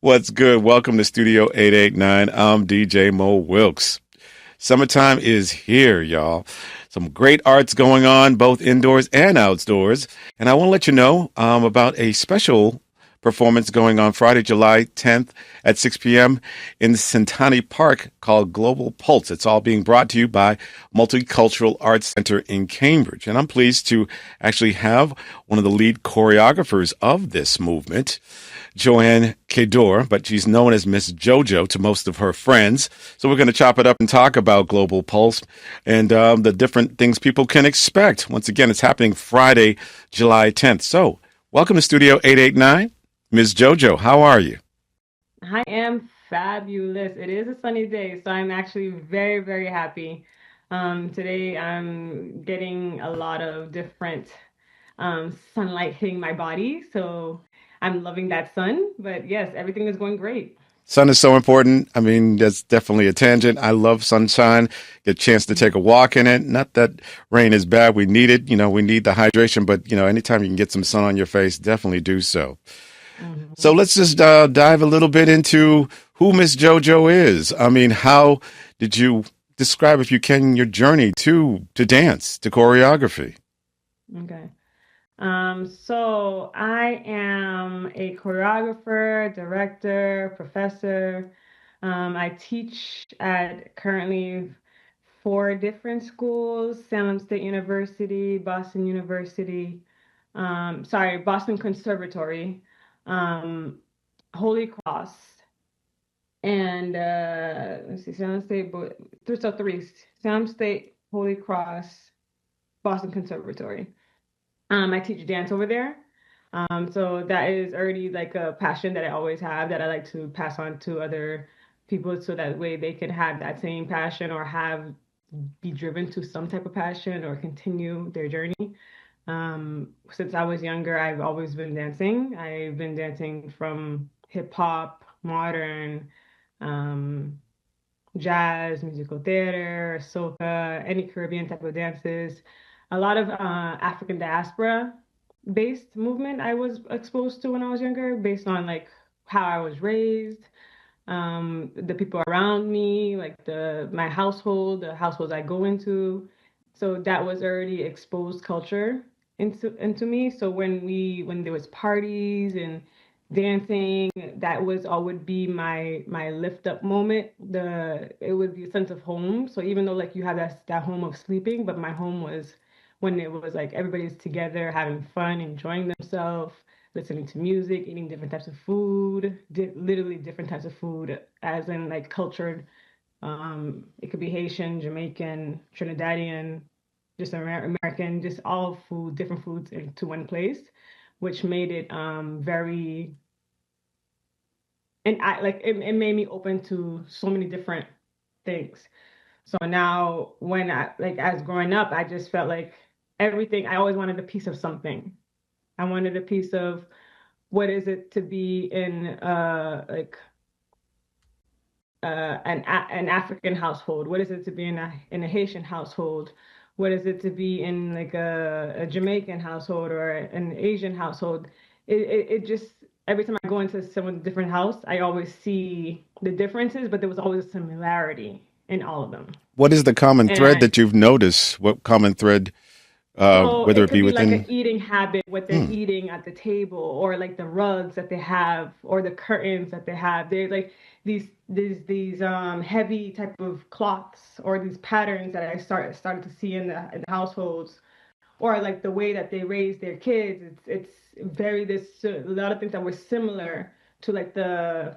What's good? Welcome to Studio 889. I'm DJ Mo Wilks. Summertime is here, y'all. Some great arts going on, both indoors and outdoors. And I want to let you know about a special performance going on Friday, July 10th at 6 p.m. in Centani Park called Global Pulse. It's all being brought to you by Multicultural Arts Center in Cambridge. And I'm pleased to actually have one of the lead choreographers of this movement, Joanne Caidor, but she's known as Miss JoJo to most of her friends. So we're going to chop it up and talk about Global Pulse and the different things people can expect. Once again, it's happening Friday, July 10th. So welcome to Studio 889. Ms. JoJo, how are you? I am fabulous. It is a sunny day, so I'm actually very, very happy. Today I'm getting a lot of different sunlight hitting my body, so I'm loving that sun. But yes, everything is going great. Sun is so important. I mean, that's definitely a tangent. I love sunshine. Get a chance to take a walk in it. Not that rain is bad. We need it. We need the hydration, but anytime you can get some sun on your face, definitely do so. So Mhm. let's just dive a little bit into who Miss JoJo is. I mean, how did you describe, if you can, your journey to dance, to choreography? Okay. So I am a choreographer, director, professor. I teach at currently four different schools: Salem State University, Boston University, Boston Conservatory, um, Holy Cross, and let's see, Salem State, three, Salem State, Holy Cross, Boston Conservatory. I teach dance over there. So that is already like a passion that I always have that I like to pass on to other people so that way they can have that same passion or be driven to some type of passion or continue their journey. Since I was younger, I've always been dancing. I've been dancing from hip hop, modern, um, jazz, musical theater, soca, any Caribbean type of dances. A lot of African diaspora based movement I was exposed to when I was younger, based on like how I was raised, the people around me, like the my household, the households I go into. So that was already exposed culture into me. So when there was parties and dancing, that was all would be my lift up moment. It would be a sense of home. So even though like you have that home of sleeping, but my home was when it was like everybody's together having fun, enjoying themselves, listening to music, eating different types of food, literally different types of food, as in like cultured. It could be Haitian, Jamaican, Trinidadian, just American, just all food, different foods into one place, which made it very, and it made me open to so many different things. So now when I like as growing up, I just felt like everything, I always wanted a piece of something. I wanted a piece of what is it to be in an African household? What is it to be in a Haitian household? What is it to be in like a Jamaican household or an Asian household? It just every time I go into someone's different house, I always see the differences, but there was always a similarity in all of them. What is the common thread And that you've noticed? What common thread, so whether it it could be be like an within? eating habit, what they're Hmm. eating at the table, or like the rugs that they have, or the curtains that they have. They're like these heavy type of cloths or these patterns that I started to see in the households, or like the way that they raise their kids. It's very this a lot of things that were similar to like the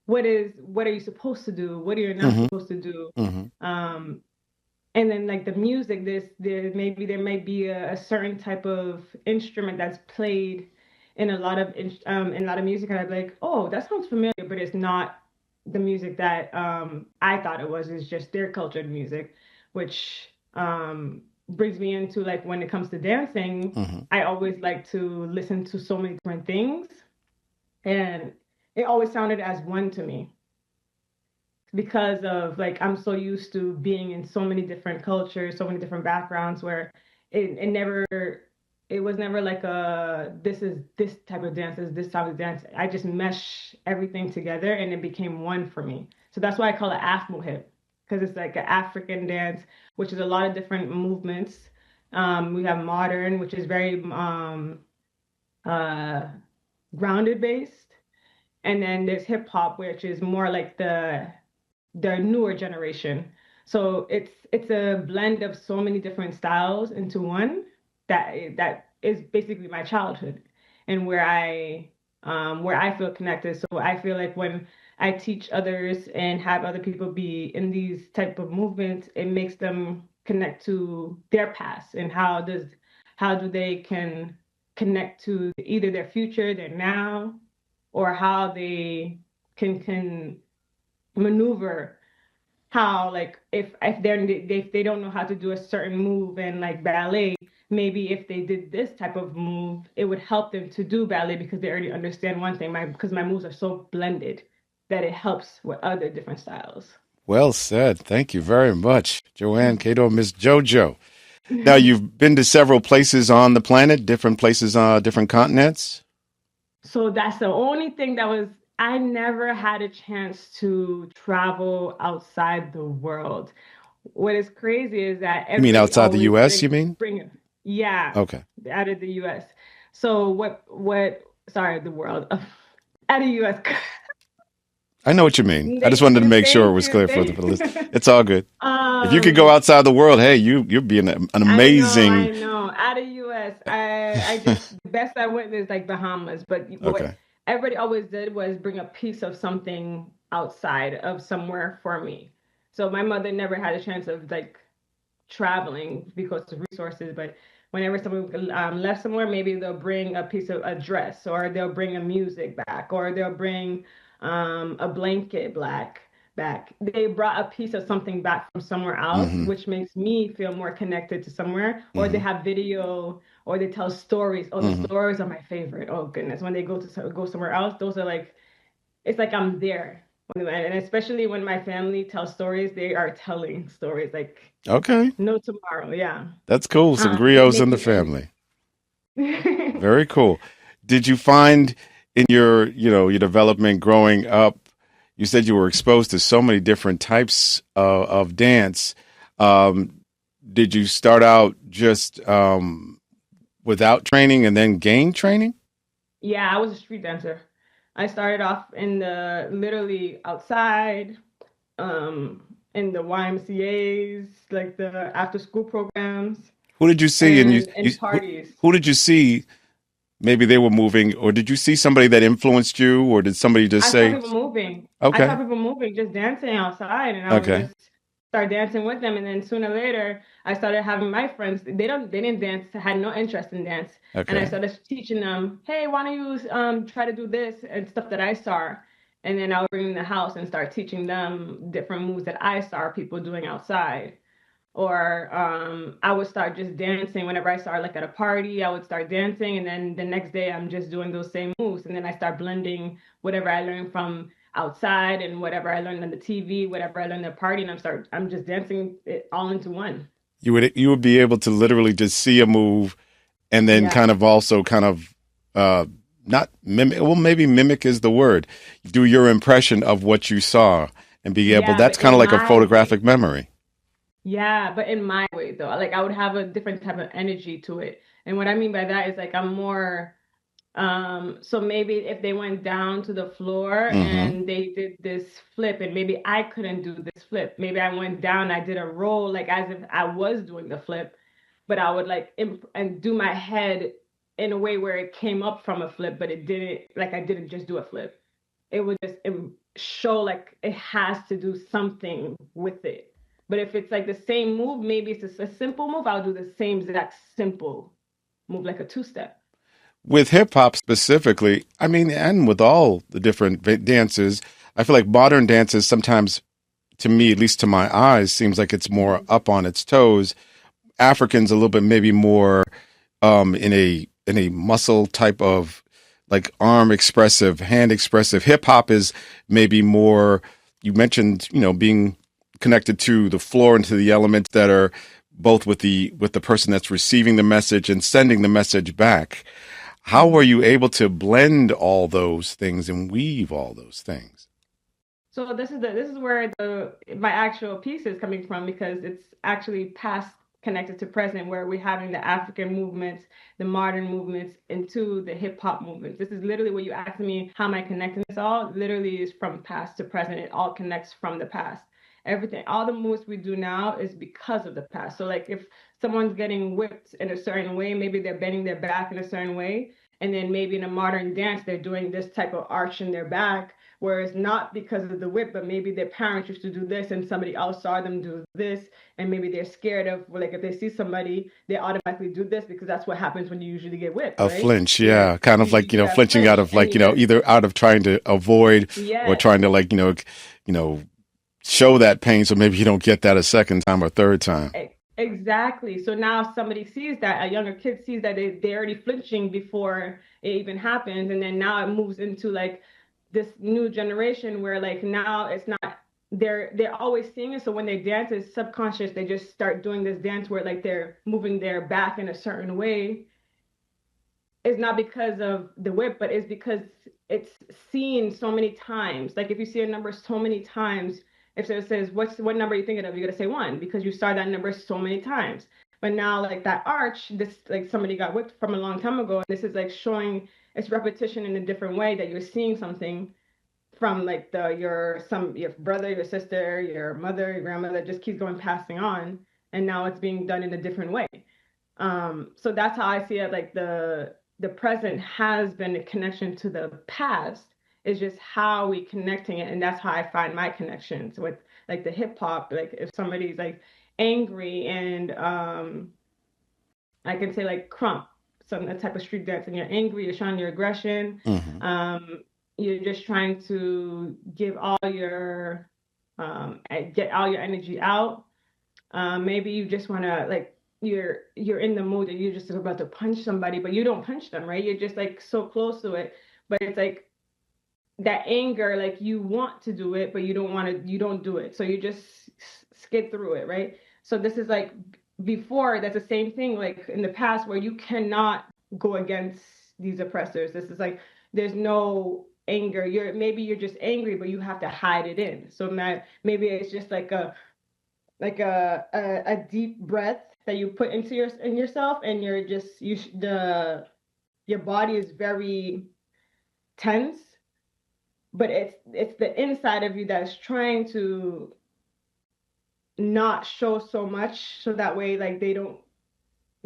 what are you supposed to do? What are you not Hmm. supposed to do? Hmm. Um, and then like the music, there might be a certain type of instrument that's played in a lot of music, and I'd be like, oh, that sounds familiar, but it's not the music that I thought it was. It's just their cultured music, which brings me into like when it comes to dancing, Hmm. I always like to listen to so many different things, and it always sounded as one to me because of like I'm so used to being in so many different cultures, so many different backgrounds where it never. it was never like a this is this type of dance, this type of dance. I just mesh everything together and it became one for me. So that's why I call it AFMOHIP, because it's like an African dance, which is a lot of different movements. We have modern, which is very uh, grounded based, and then there's hip hop, which is more like the newer generation. So it's a blend of so many different styles into one that is basically my childhood and where I feel connected. So I feel like when I teach others and have other people be in these type of movements, it makes them connect to their past and how do they can connect to either their future, their now, or how they can maneuver how like if they don't know how to do a certain move in like ballet, maybe if they did this type of move it would help them to do ballet because they already understand one thing because my moves are so blended that it helps with other different styles. Well said. Thank you very much, Joanne Caidor, Miss JoJo. Now, you've been to several places on the planet, different places on different continents. So that's the only thing that was I never had a chance to travel outside the world. What is crazy is that You mean everybody outside the always U.S., you mean? bring yeah, Okay. out of the US. So sorry, the world. Out of US. I know what you mean. I just wanted to make sure it Thank was you, clear for thank the list. you. It's all good. If you could go Um, outside the world, hey, you'd be an I amazing. know. Out of US, I just the best I went is like Bahamas, but what Okay. everybody always did was bring a piece of something outside of somewhere for me. So my mother never had a chance of like traveling because of resources, but whenever someone left somewhere, maybe they'll bring a piece of a dress, or they'll bring a music back, or they'll bring a blanket back. They brought a piece of something back from somewhere else, Mm-hmm. which makes me feel more connected to somewhere. Or they Mm-hmm. have video, or they tell stories. Oh, the Mm-hmm. stories are my favorite. Oh goodness, when they go somewhere else, those are like it's like I'm there. And especially when my family tells stories, they are telling stories like Okay. no tomorrow. Yeah. That's cool. Some It griots in makes the me very. family. Very cool. Did you find in your, your development growing up, you said you were exposed to so many different types of dance. Um, did you start out just without training and then gain training? Yeah, I was a street dancer. I started off in the literally outside, in the YMCA's, like the after school programs Who did you see and and in parties. who did you see? Maybe they were moving, or did you see somebody that influenced you, or did somebody just I saw say, people moving. I saw okay, people moving, just dancing outside, and I would okay, just start dancing with them. And then sooner or later, I started having my friends. They didn't dance, had no interest in dance, and I okay. started teaching them, hey, why don't you try to do this and stuff that I saw. And then I would bring them in the house and start teaching them different moves that I saw people doing outside. Or I would start just dancing whenever I started like at a party. I would start dancing, and then the next day I'm just doing those same moves, and then I start blending whatever I learned from outside and whatever I learned on the TV, whatever I learned at a party, and I'm just dancing it all into one. You would be able to literally just see a move and then Yeah, kind of also kind of uh not mimic, well, maybe mimic is the word, do your impression of what you saw and be able, yeah, that's but kind of in like a my way. photographic memory. Yeah, but in my way though, like I would have a different type of energy to it, and what I mean by that is like I'm more. So maybe if they went down to the floor Mm-hmm. and they did this flip, and maybe I couldn't do this flip. Maybe I went down, I did a roll like as if I was doing the flip, but I would like and do my head in a way where it came up from a flip, but it didn't like I didn't just do a flip. It would just show like it has to do something with it. But if it's like the same move, maybe it's just a simple move, I'll do the same exact simple move like a two-step. With hip hop specifically, I mean, and with all the different dances, I feel like modern dances sometimes, to me, at least to my eyes, seems like it's more Mhm. up on its toes. Africans a little bit maybe more in a muscle type of, like, arm expressive, hand expressive. Hip hop is maybe more, you mentioned, being connected to the floor and to the elements that are both with the person that's receiving the message and sending the message back. How were Mhm. you able to blend all those things and weave all those things? So this is where the my actual piece is coming from because it's actually past connected to present where we're having the African movements, the modern movements into the hip hop movements. This is literally what you asked me, how am I connecting this all? Literally is from past to present. It all connects from the past. Everything, all the moves we do now is because of the past. So like if someone's getting whipped in a certain way, maybe they're bending their back in a certain way, and then maybe in a modern dance they're doing this type of arch in their back whereas not because of the whip, but maybe their parents used to do this and somebody else saw them do this, and maybe they're scared of, like, if they see somebody, they automatically do this because that's what happens when you usually get whipped, A right? flinch, yeah, kind of like, Yeah, flinching out flinch, of and like, you just, either out of trying to avoid or yes, trying to like, you know, show that pain so maybe you don't get that a second time or third time. exactly. So now if somebody sees that, a younger kid sees that they're already flinching before it even happens. And then now it moves into like this new generation where like now it's not they're always seeing it. So when they dance, it's subconscious. They just start doing this dance where like they're moving their back in a certain way. It's not because of the whip, but it's because it's seen so many times. Like if you see a number so many times, if it says what number are you thinking of, you gotta say one because you saw that number so many times. But now like that arch, this like somebody got whipped from a long time ago, and this is like showing its repetition in a different way that you're seeing something from like your brother, your sister, your mother, your grandmother just keeps going passing on, and now it's being done in a different way. So that's how I see it. Like the present has been a connection to the past. It's just how we connecting it, and that's how I find my connections with like the hip hop. Like if somebody's like angry and I can say like crump, some type of street dance, and you're angry, you're showing your aggression. Hmm. You're just trying to give all your get all your energy out. Maybe you just want to like you're in the mood and you're just about to punch somebody, but you don't punch them, right? You're just like so close to it, but it's like that anger, like you want to do it, but you don't want to, you don't do it, so you just skid through it, right? So this is like before that's the same thing like in the past where you cannot go against these oppressors. This is like there's no anger. You're just angry, but you have to hide it in. So maybe it's just like a deep breath that you put into yourself and you're just the your body is very tense, but it's the inside of you that's trying to not show so much so that way like they don't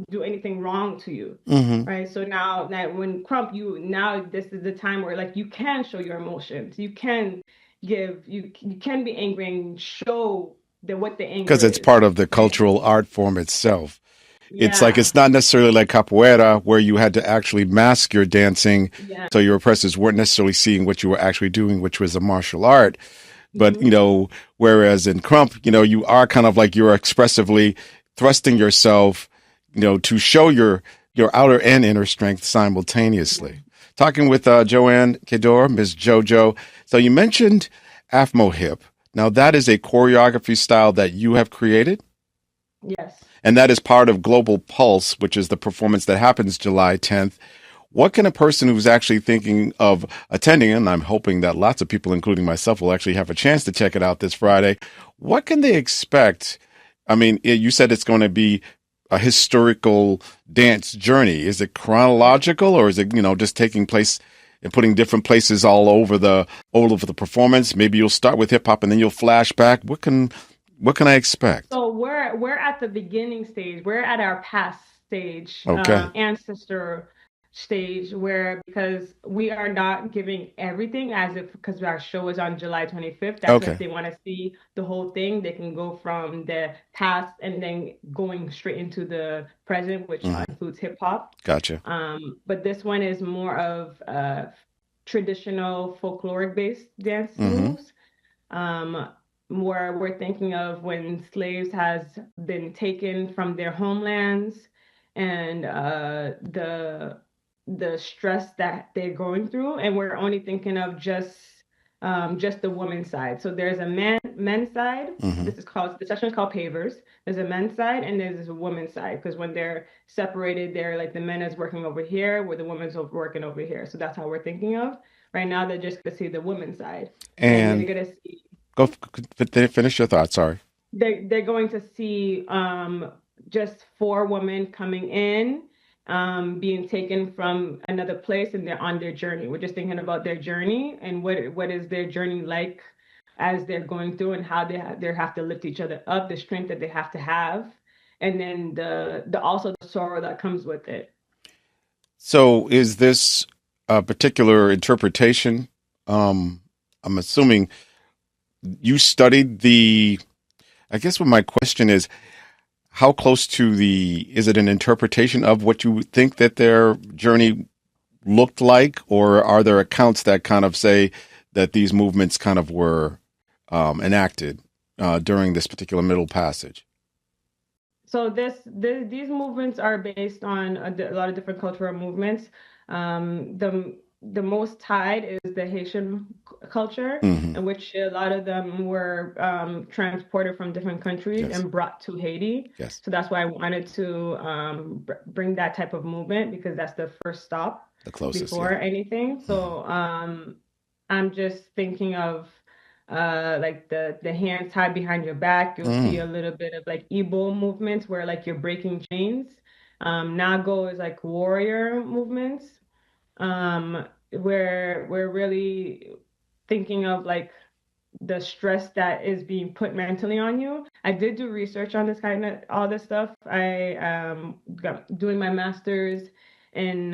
do anything wrong to you, Hmm. right? So now that when crump you now this is the time where like you can show your emotions, you can you can be angry and show what the Because anger it's is, part of the right? cultural art form itself. It's like Yeah, it's not necessarily like capoeira where you had to actually mask your dancing yeah. so your oppressors weren't necessarily seeing what you were actually doing, which was a martial art. But, Hmm. whereas in Crump, you are kind of like you're expressively thrusting yourself, to show your outer and inner strength Yeah. simultaneously. Talking with Joanne Caidor, Ms. JoJo. So you mentioned AFMOHIP. Now that is a choreography style that you have created. Yes. And that is part of Global Pulse, which is the performance that happens July 10th. What can a person who's actually thinking of attending, and I'm hoping that lots of people, including myself, will actually have a chance to check it out this Friday, what can they expect? I mean, you said it's going to be a historical dance journey. Is it Yeah. chronological, or is it, just taking place and putting different places all over the performance? Maybe you'll start with hip hop and then you'll flash back. What can I expect? So we're at the beginning stage. We're at our past stage, Okay. ancestor stage, where because we are not giving everything as if because our show is on July 25th. That's if Okay. they want to see the whole thing, they can go from the past and then going straight into the present, which Hmm. includes hip hop. Gotcha. But this one is more of traditional folkloric based dance Hmm. moves, um, where we're thinking of when slaves has been taken from their homelands and the stress that they're going through, and we're only thinking of just just the woman's side. So there's a men's side. Hmm. The section is called pavers. There's a men's side and there's a woman's side because when they're separated, they're like the men is working over here where the woman's working over here. So that's how we're thinking of. Right now, they're just gonna see the women's side, and they're And gonna see finish your thought. Sorry. they're going to see just four women coming in, being taken from another place, and they're on their journey. We're just thinking about their journey and what is their journey like as they're going through and how they have to lift each other up, the strength that they have to have, and then the also the sorrow that comes with it. So, is this a particular interpretation? I'm assuming you studied the. I guess what my question is, how close to is it an interpretation of what you think that their journey looked like, or are there accounts that kind of say that these movements kind of were enacted during this particular middle passage? So these movements are based on a lot of different cultural movements. The most tied is the Haitian culture, Hmm. in which a lot of them were transported from different countries Yes. and brought to Haiti. Yes. So that's why I wanted to bring that type of movement because that's the first stop The closest. Yeah. before anything. Hmm. So I'm just thinking of like the hands tied behind your back. You'll see a Mm. little bit of like Igbo movements where like you're breaking chains. Nago is like warrior movements. Where we're really thinking of like the stress that is being put mentally on you. I did do research on this kind of all this stuff. I got doing my master's in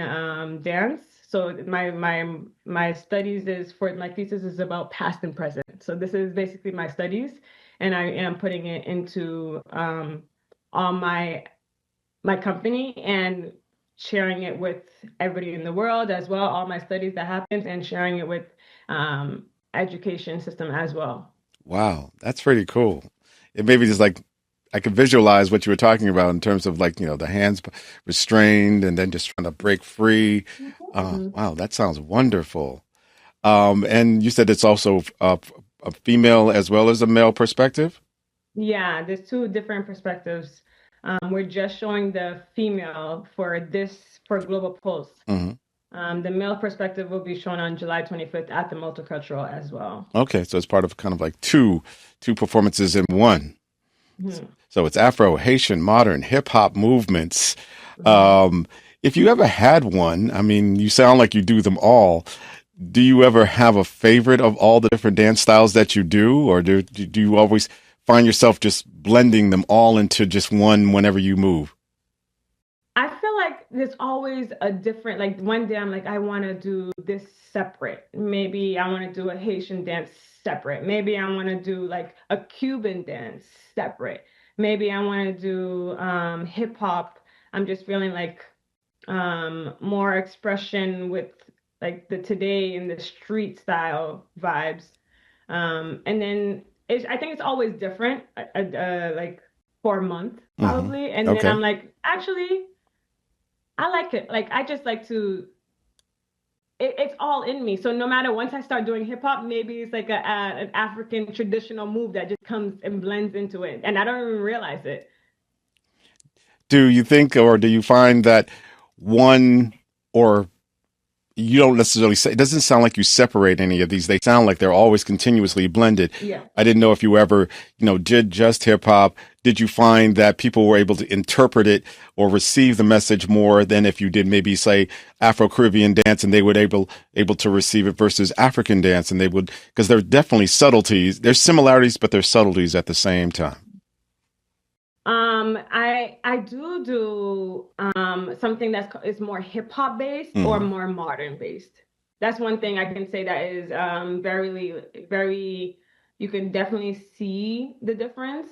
dance. So my studies is for my thesis is about past and present. So this is basically my studies, and I am putting it into all my company and sharing it with everybody in the world as well. All my studies that happens and sharing it with um, education system as well. Wow, that's pretty cool. It maybe just like I could visualize what you were talking about in terms of like, the hands restrained and then just trying to break free. Mhm. Wow, that sounds wonderful. And you said it's also a female as well as a male perspective? Yeah, there's two different perspectives. We're just showing the female for Global Pulse. Hmm. The male perspective will be shown on July 25th at the Multicultural as well. Okay, so it's part of kind of like two performances in one. Mhm. So it's Afro, Haitian, modern, hip hop movements. Mhm. Um, if you ever had one, I mean, you sound like you do them all. Do you ever have a favorite of all the different dance styles that you do, or do you always find yourself just blending them all into just one whenever you move? I feel like there's always a different, like one day I'm like, I want to do this separate. Maybe I want to do a Haitian dance separate. Maybe I want to do like a Cuban dance separate. Maybe I want to do hip hop. I'm just feeling like more expression with like the today and the street style vibes. And then I think it's always different, like for a month Hmm. probably. And then Okay. I'm like, actually. I like it. Like I just like to. It's all in me. So no matter once I start doing hip hop, maybe it's like an African traditional move that just comes and blends into it, and I don't even realize it. Do you think, or do you find that one, or you don't necessarily say, it doesn't sound like you separate any of these. They sound like they're always continuously blended. Yeah. I didn't know if you ever, did just hip hop. Did you find that people were able to interpret it or receive the message more than if you did maybe say Afro Caribbean dance and they would able to receive it versus African dance and they would, because there's definitely subtleties. There's similarities, but there's subtleties at the same time. I do something is more hip hop based or Hmm. more modern based. That's one thing I can say that is very you can definitely see the difference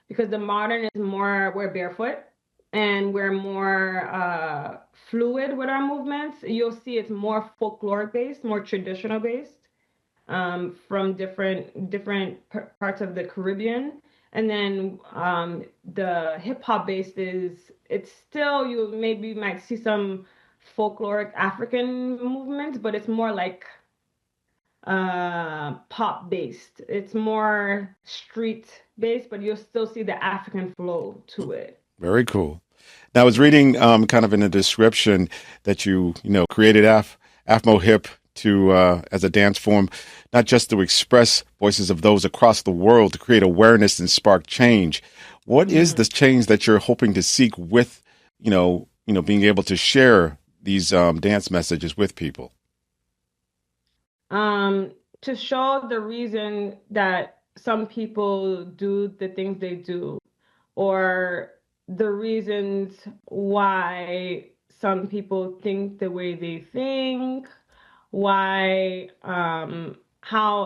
because the modern is more we're barefoot and we're more fluid with our movements. You'll see it's more folkloric based, more traditional based from different parts of the Caribbean. And then the hip hop based is it's still you maybe might see some folkloric African movements, but it's more like pop based. It's more street based, but you'll still see the African flow to it. Very cool. Now, I was reading kind of in the description that you created AFMOHIP to as a dance form, not just to express voices of those across the world, to create awareness and spark change. What is the change that you're hoping to seek with, being able to share these dance messages with people? To show the reason that some people do the things they do, or the reasons why some people think the way they think, why, how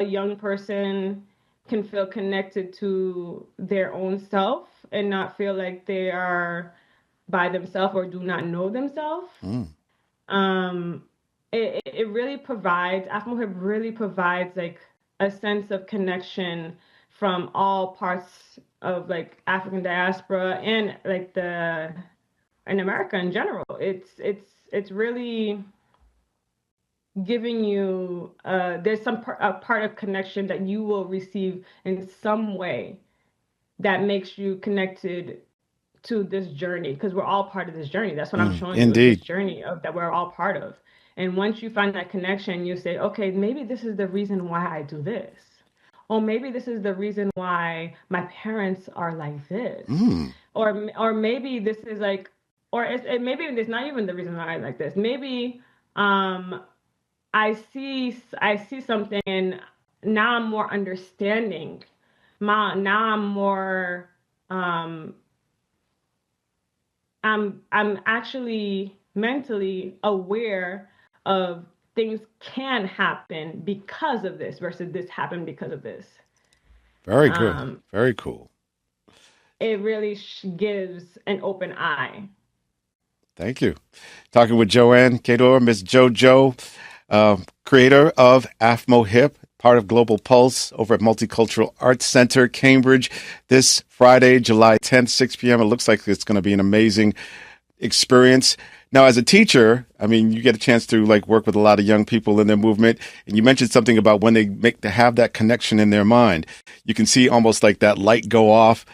a young person can feel connected to their own self and not feel like they are by themselves or do not know themselves. Mm. Um, it really provides, AFMOHIP really provides like a sense of connection from all parts of like African diaspora and like in America in general. It's really giving you there's a part of connection that you will receive in some way that makes you connected to this journey, because we're all part of this journey. That's what I'm showing you, is this Indeed. journey of that we're all part of. And once you find that connection, you say, okay, maybe this is the reason why I do this. Or maybe this is the reason why my parents are like this. Mm. Or maybe this is like, maybe it's not even the reason why I like this. Maybe um, I see something, and now I'm more understanding. Now I'm more um, I'm actually mentally aware of things can happen because of this versus this happened because of this. Very good. Um, Very cool. it really gives an open eye. Thank you. Talking with Joanne Caidor, Miss JoJo, creator of AFMOHIP, part of Global Pulse over at Multicultural Arts Center, Cambridge, this Friday, July 10th, 6 p.m. It looks like it's going to be an amazing experience. Now, as a teacher, I mean, you get a chance to like work with a lot of young people in their movement. And you mentioned something about when they make to have that connection in their mind. You can see almost like that light go off.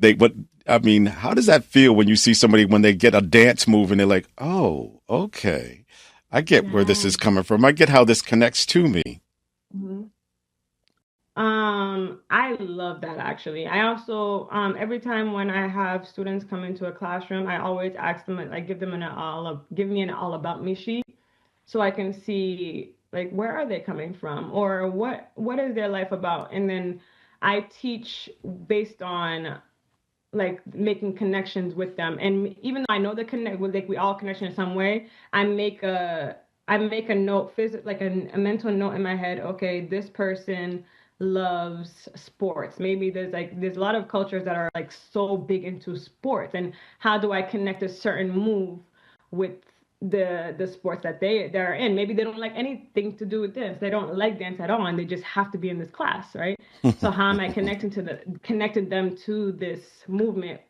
How does that feel when you see somebody when they get a dance move and they're like, oh, okay, I get where this Yeah. is coming from. I get how this connects to me. Mhm. I love that actually. I also, every time when I have students come into a classroom, I always ask them, like, give me an all about me sheet, so I can see like where are they coming from, or what is their life about, and then I teach based on like making connections with them. And even though I know the connect, like we all connection in some way, I make a note, like a mental note in my head. Okay, this person loves sports. Maybe there's a lot of cultures that are like so big into sports, and how do I connect a certain move with the sports that they're in? Maybe they don't like anything to do with dance. They don't like dance at all, and they just have to be in this class, right? So how am I connecting them to this movement?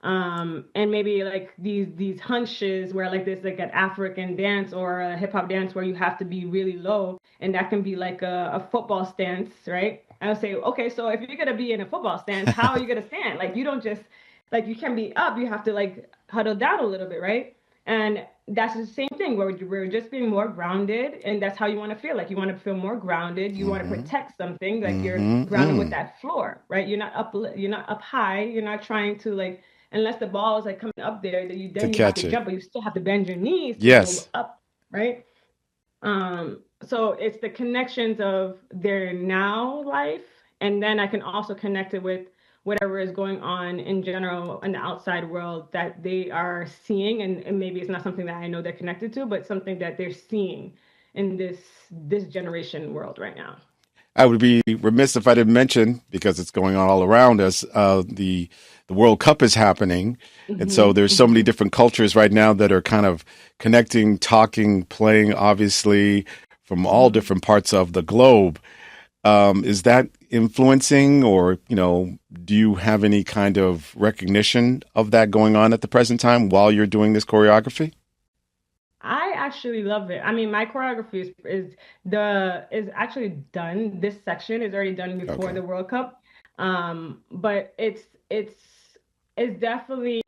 And maybe like these hunches where like this like an African dance or a hip hop dance where you have to be really low, and that can be like a football stance, right? I'll say, okay, so if you're gonna be in a football stance, how are you gonna stand? Like you don't just like you can't be up, you have to like huddle down a little bit, right? And that's the same thing where we're just being more grounded, and that's how you want to feel. Like you want to feel more grounded. You want to Mm-hmm. protect something. Like you're grounded with Mm-hmm. that floor, right? You're not up high. You're not trying to like, unless the ball is like coming up there, To then you have catch to it. jump, but you still have to bend your knees to go Yes. up, right? So it's the connections of their now life, and then I can also connect it with whatever is going on in general in the outside world that they are seeing, and maybe it's not something that I know they're connected to, but something that they're seeing in this generation world right now. I would be remiss if I didn't mention, because it's going on all around us, the World Cup is happening. And so Hmm. there's so many Hmm. different cultures right now that are kind of connecting, talking, playing, obviously, from all Hmm. different parts of the globe. Is that influencing, or, do you have any kind of recognition of that going on at the present time while you're doing this choreography? I actually love it. I mean, my choreography is actually done. This section is already done before Okay. the World Cup. But it's definitely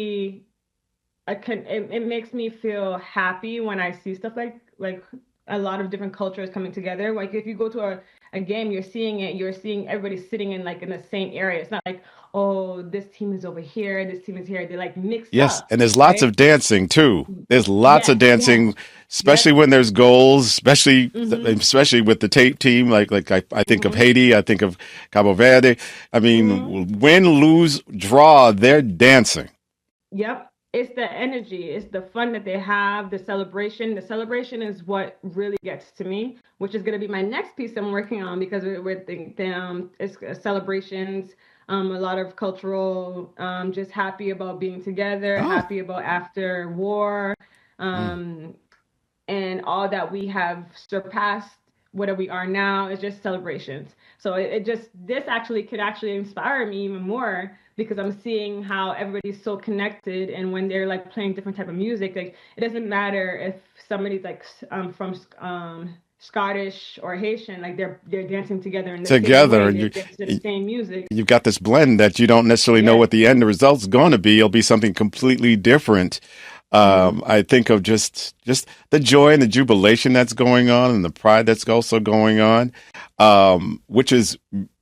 it makes me feel happy when I see stuff like a lot of different cultures coming together. Like if you go to a game, you're seeing everybody sitting in like in the same area. It's not like, oh, this team is over here, this team is here. They're like mixed Yes, up, and there's lots right? of dancing too. There's lots of Yes, yes. dancing, especially Yep. when there's goals, especially Mm-hmm. especially with the tape team. I think of Mm-hmm. Haiti, I think of Cabo Verde. I Mm-hmm. mean, win, lose, draw, they're dancing. Yep. It's the energy, it's the fun that they have, the celebration. The celebration is what really gets to me, which is going to be my next piece I'm working on because it's celebrations, a lot of cultural, just happy about being together, Oh, happy about after war, mm. um, and all that we have surpassed where we are now is just celebrations. So it just this actually could actually inspire me even more because I'm seeing how everybody's so connected, and when they're like playing different type of music, like it doesn't matter if somebody's like from Scottish or Haitian, like they're dancing together in the same Together, way, they're dancing to the same music. you've got this blend that you don't necessarily know Yes. what the end result's going to be. It'll be something completely different. Mm-hmm. I think of just the joy and the jubilation that's going on, and the pride that's also going on, which is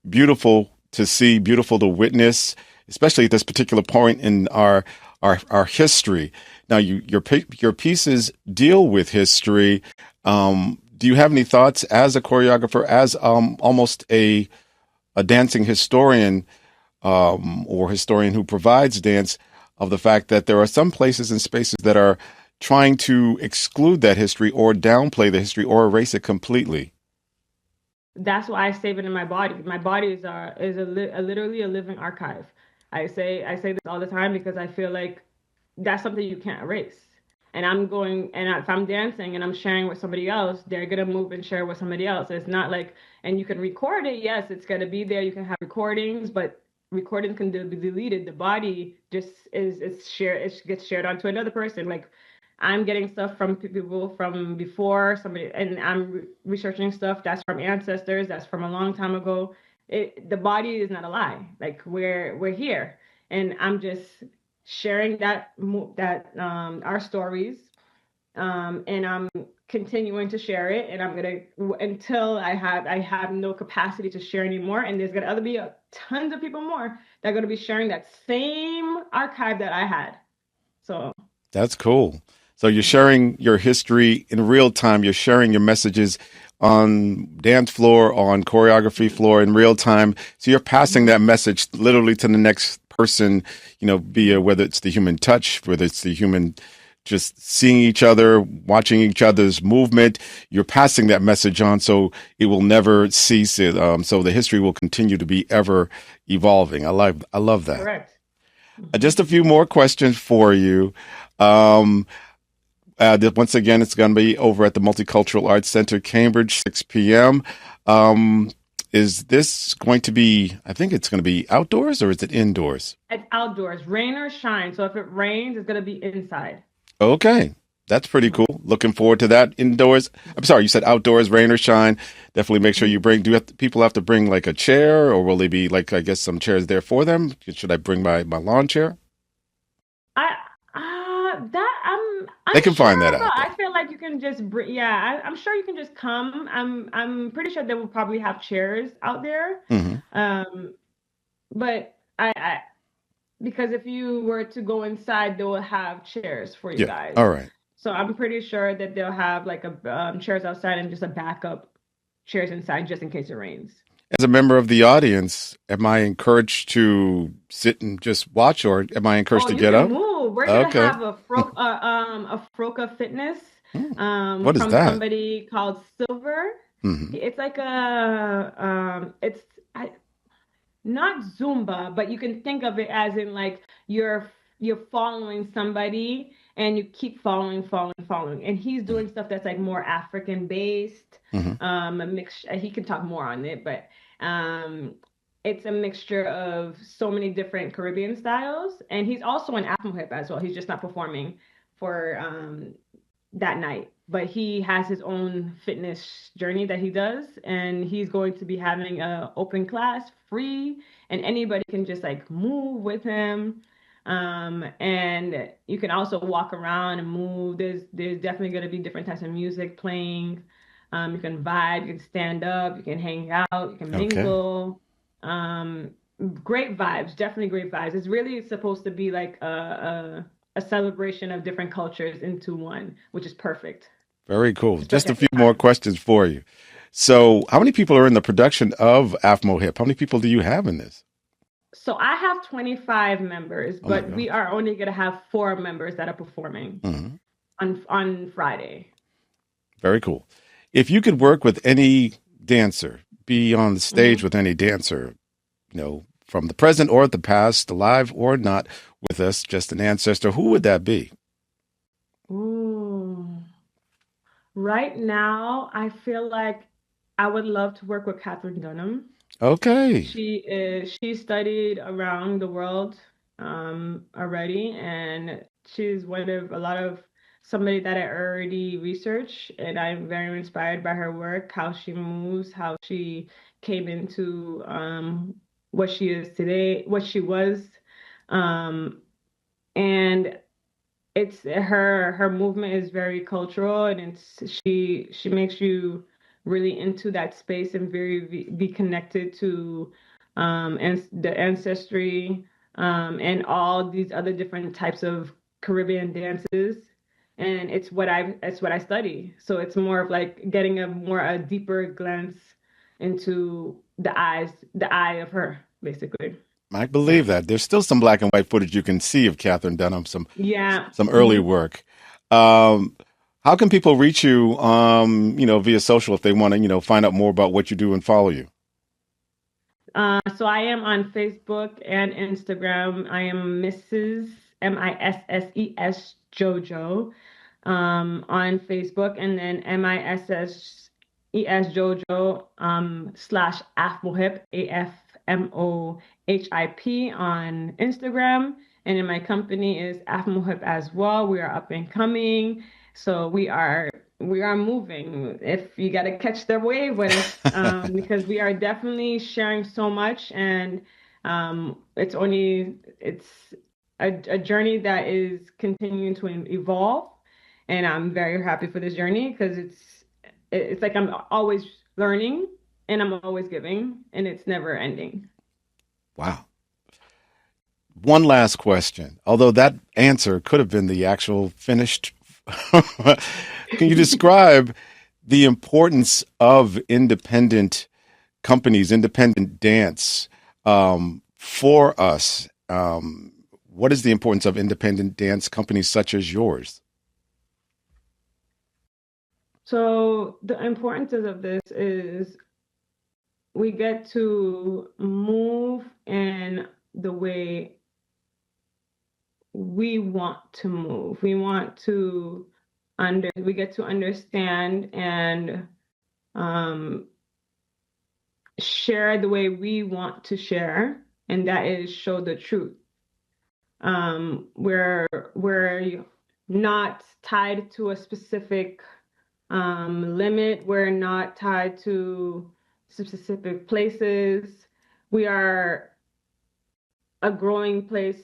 beautiful to see, beautiful to witness, especially at this particular point in our history. Now, your pieces deal with history. Do you have any thoughts as a choreographer, as almost a dancing historian, or historian who provides dance, of the fact that there are some places and spaces that are trying to exclude that history or downplay the history or erase it completely? That's why I save it in my body. My body is literally a living archive. I say this all the time because I feel like that's something you can't erase. And I'm going, and if I'm dancing and I'm sharing with somebody else, they're gonna move and share with somebody else. It's not like, and you can record it. Yes, it's gonna be there. You can have recordings, but recordings can be deleted. The body just it's shared. It gets shared onto another person. Like I'm getting stuff from people from before somebody, and I'm researching stuff that's from ancestors, that's from a long time ago. The body is not a lie. Like we're here, and I'm just sharing our stories, and I'm continuing to share it, and I'm gonna until I have no capacity to share anymore, and there's gonna other be tons of people more that are gonna be sharing that same archive that I had. So. That's cool. So you're Mhm. sharing your history in real time. You're sharing your messages on dance floor, on choreography floor in real time. So you're passing Mhm. that message literally to the next person, be Mhm. whether it's the human touch, whether it's the human just seeing each other, watching each other's movement. You're passing that message on, so it will never cease. So the history will continue to be ever evolving. I love that. Correct. Just Mhm. a few more questions for you. Mhm. Um, Once again, it's going to be over at the Multicultural Arts Center, Cambridge, 6 p.m. Um, is this going to be, I think it's going to be outdoors or is it indoors? It's outdoors, rain or shine. So if it rains, it's gonna be inside. Okay. That's pretty Mhm. cool. Looking forward to that. Indoors. I'm sorry, you said outdoors, rain or shine. Definitely make sure you Mhm. bring, people have to bring like a chair, or will they be like, I guess, some chairs there for them? Should I bring my lawn chair? I that I'm They can find that unsure out about. though. I feel like you can just bring. Yeah, I'm sure you can just come. I'm pretty sure they will probably have chairs out there. Hmm. Um, but I because if you were to go inside, they will have chairs for you Yeah. guys. All right. So I'm pretty sure that they'll have like a chairs outside and just a backup chairs inside just in case it rains. As a member of the audience, am I encouraged to sit and just watch, or am I encouraged Oh, to you get can up? move. We're gonna Okay. have a Froca Fitness Hmm. What is from that? somebody called Silver. Hmm. It's like a it's I, not Zumba, but you can think of it as in like you're following somebody and you keep following, and he's doing stuff that's like more African based. Hmm. A mix. He can talk more on it, but um, it's a mixture of so many different Caribbean styles, and he's also an AFMOHIP as well. He's just not performing for that night. But he has his own fitness journey that he does, and he's going to be having a open class free, and anybody can just like move with him. And you can also walk around and move. There's definitely going to be different types of music playing. You can vibe, you can stand up, you can hang out, you can Okay. mingle. Um, Great vibes, definitely great vibes. It's really supposed to be like a celebration of different cultures into one, which is perfect, Very cool. Just especially a at few this more time. questions for you. So, how many people are in the production of AFMOHIP? How many people do you have in this? So I have 25 members, Oh my but we gosh. are only going to have 4 members that are performing Hmm. on Friday. Very cool. If you could work with any dancer, be on the stage Hmm. with any dancer, from the present or the past, alive or not with us, just an ancestor, who would that be? Ooh. Right now, I feel like I would love to work with Catherine Dunham. Okay. She studied around the world already, and she's one of a lot of somebody that I already research, and I'm very inspired by her work, how she moves, how she came into what she is today, what she was, um, and it's her movement is very cultural, and she makes you really into that space and be connected to and the ancestry and all these other different types of Caribbean dances. And it's what I study, so it's more of like getting a deeper glance into the eye of her, basically. I Yeah. believe that. There's still some black and white footage you can see of Catherine Dunham, some Yeah. some early work. Um, how can people reach you, via social if they want to, find out more about what you do and follow you? So I am on Facebook and Instagram. I am Misses JoJo on Facebook, and then MISSES JoJo slash AFMOHIP AFMOHIP on Instagram. And then my company is AFMOHIP as well. We are up and coming. So we are moving. If you got to catch the wave with us, because we are definitely sharing so much, and it's a journey that is continuing to evolve, and I'm very happy for this journey because it's like I'm always learning and I'm always giving, and it's never ending. Wow. One last question, although that answer could have been the actual finished. Can you describe the importance of independent companies, independent dance for us? What is the importance of independent dance companies such as yours? So the importance of this is we get to move in the way we want to move. We get to understand and um, share the way we want to share, and that is show the truth. We're not tied to a specific limit. We're not tied to specific places. We are a growing place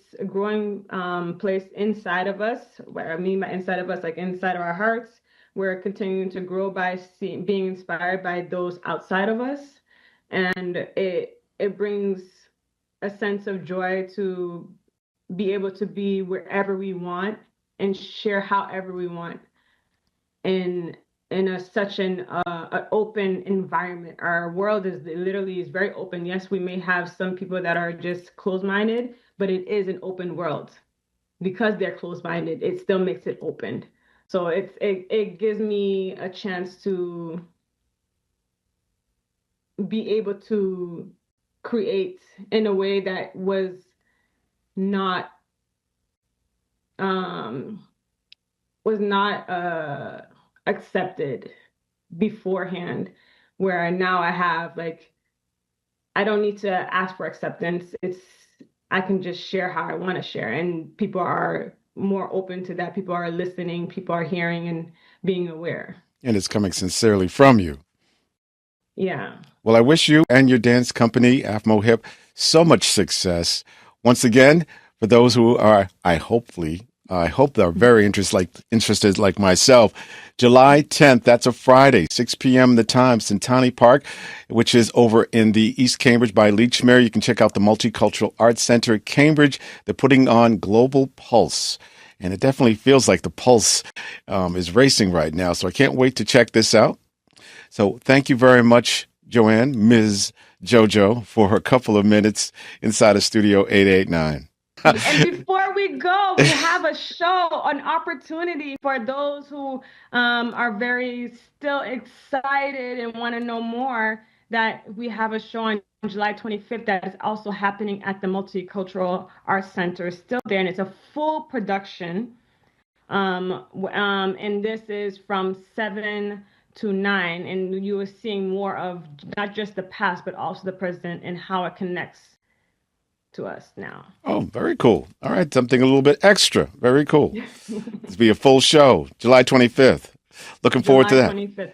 inside of us. What I mean by inside of us, like inside of our hearts, we're continuing to grow by being inspired by those outside of us, and it brings a sense of joy to be able to be wherever we want and share however we want in such an open environment. Our world is very open. Yes, we may have some people that are just closed-minded, but it is an open world. Because they're closed-minded, it still makes it open. So it gives me a chance to be able to create in a way that not um was not accepted beforehand, where now I have like I don't need to ask for acceptance. I can just share how I want to share, and people are more open to that. People are listening, people are hearing and being aware. And it's coming sincerely from you. Yeah. Well, I wish you and your dance company, AFMOHIP, so much success. Once again, for those who are, I hope they're very interested like myself. July 10th, that's a Friday, 6 p.m. the time, Centani Park, which is over in the East Cambridge by Leechmere. You can check out the Multicultural Arts Center at Cambridge. They're putting on Global Pulse. And it definitely feels like the pulse is racing right now. So I can't wait to check this out. So thank you very much, Joanne, Ms. JoJo, for a couple of minutes inside of Studio 889. And before we go, we have a show, an opportunity for those who are very still excited and want to know more, that we have a show on July 25th that is also happening at the Multicultural Arts Center. Still there, and it's a full production. And this is from 7 to 9, and you are seeing more of not just the past, but also the present and how it connects to us now. Oh, very cool. All right, something a little bit extra. Very cool. It's be a full show, July 25th. Looking forward to that. 25th,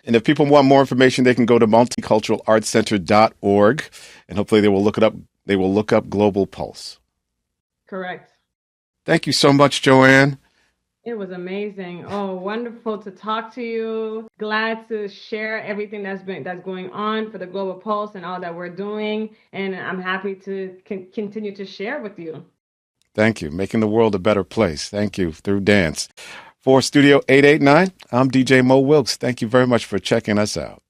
and if people want more information, they can go to multiculturalartscenter.org, and hopefully they will look it up. They will look up Global Pulse. Correct. Thank you so much, Joanne. It was amazing. Oh, wonderful to talk to you. Glad to share everything that's going on for the Global Pulse and all that we're doing. And I'm happy to continue to share with you. Thank you. Making the world a better place. Thank you through dance. For Studio 889, I'm DJ Mo Wilks. Thank you very much for checking us out.